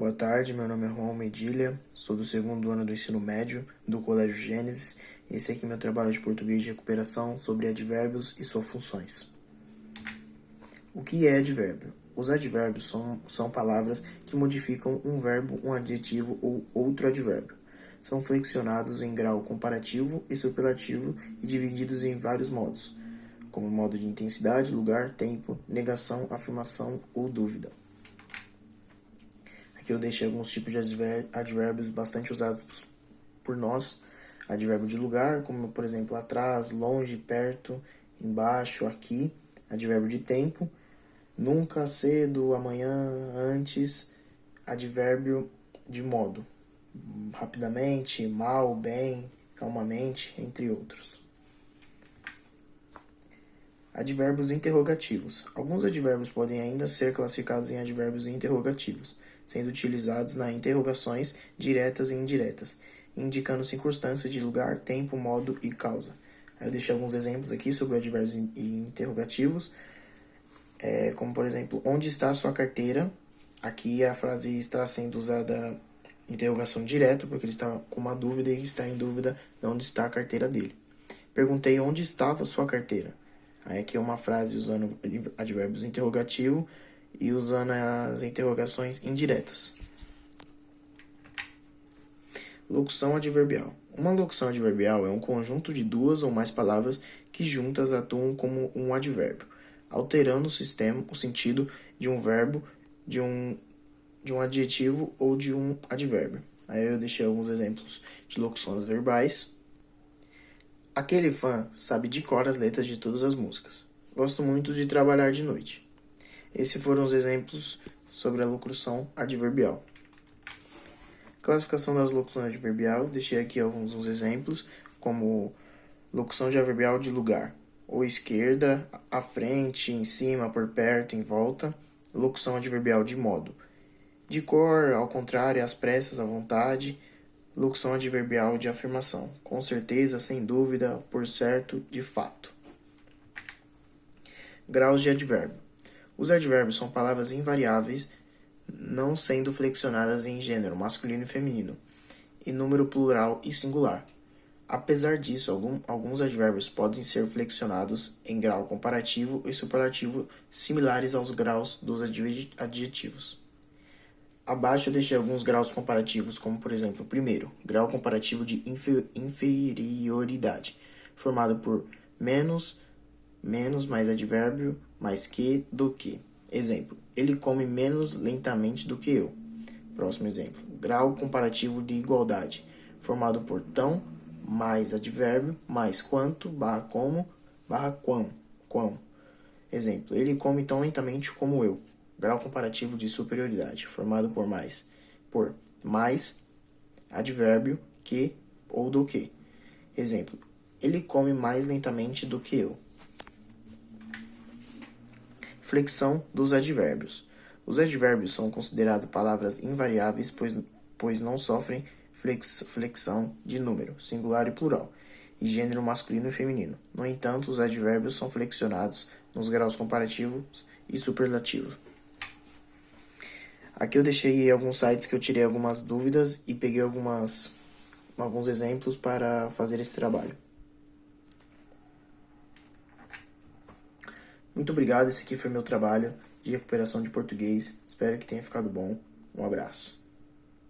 Boa tarde, meu nome é Juan Medilha, sou do segundo ano do ensino médio do Colégio Gênesis e esse aqui é meu trabalho de português de recuperação sobre advérbios e suas funções. O que é advérbio? Os advérbios são palavras que modificam um verbo, um adjetivo ou outro advérbio. São flexionados em grau comparativo e superlativo e divididos em vários modos, como modo de intensidade, lugar, tempo, negação, afirmação ou dúvida. Aqui eu deixei alguns tipos de advérbios bastante usados por nós. Advérbio de lugar, como por exemplo atrás, longe, perto, embaixo, aqui. Advérbio de tempo, nunca, cedo, amanhã, antes. Advérbio de modo, rapidamente, mal, bem, calmamente, entre outros. Advérbios interrogativos. Alguns advérbios podem ainda ser classificados em advérbios interrogativos, sendo utilizados nas interrogações diretas e indiretas, indicando circunstâncias de lugar, tempo, modo e causa. Aí eu deixei alguns exemplos aqui sobre advérbios interrogativos, como por exemplo, onde está a sua carteira? Aqui a frase está sendo usada interrogação direta, porque ele está com uma dúvida e está em dúvida de onde está a carteira dele. Perguntei onde estava a sua carteira. Aí aqui é uma frase usando advérbios interrogativos e usando as interrogações indiretas. Locução adverbial. Uma locução adverbial é um conjunto de duas ou mais palavras que juntas atuam como um advérbio, alterando o sentido de um verbo, de um adjetivo ou de um advérbio. Aí eu deixei alguns exemplos de locuções verbais. Aquele fã sabe de cor as letras de todas as músicas. Gosto muito de trabalhar de noite. Esses foram os exemplos sobre a locução adverbial. Classificação das locuções adverbial, deixei aqui alguns exemplos, como locução de adverbial de lugar, ou esquerda, à frente, em cima, por perto, em volta. Locução adverbial de modo, de cor, ao contrário, às pressas, à vontade. Locução adverbial de afirmação, com certeza, sem dúvida, por certo, de fato. Graus de advérbio. Os advérbios são palavras invariáveis, não sendo flexionadas em gênero masculino e feminino, e número plural e singular. Apesar disso, alguns advérbios podem ser flexionados em grau comparativo e superlativo similares aos graus dos adjetivos. Abaixo eu deixei alguns graus comparativos, como por exemplo, primeiro, grau comparativo de inferioridade, formado por menos mais advérbio, mais que, do que. Exemplo, ele come menos lentamente do que eu. Próximo exemplo, grau comparativo de igualdade, formado por tão, mais advérbio, mais quanto, barra como, barra quão. Exemplo, ele come tão lentamente como eu. Grau comparativo de superioridade, formado por mais, advérbio, que ou do que. Exemplo, ele come mais lentamente do que eu. Flexão dos advérbios. Os advérbios são considerados palavras invariáveis, pois não sofrem flexão de número, singular e plural, e gênero masculino e feminino. No entanto, os advérbios são flexionados nos graus comparativos e superlativos. Aqui eu deixei alguns sites que eu tirei algumas dúvidas e peguei alguns exemplos para fazer esse trabalho. Muito obrigado, esse aqui foi meu trabalho de recuperação de português. Espero que tenha ficado bom. Um abraço.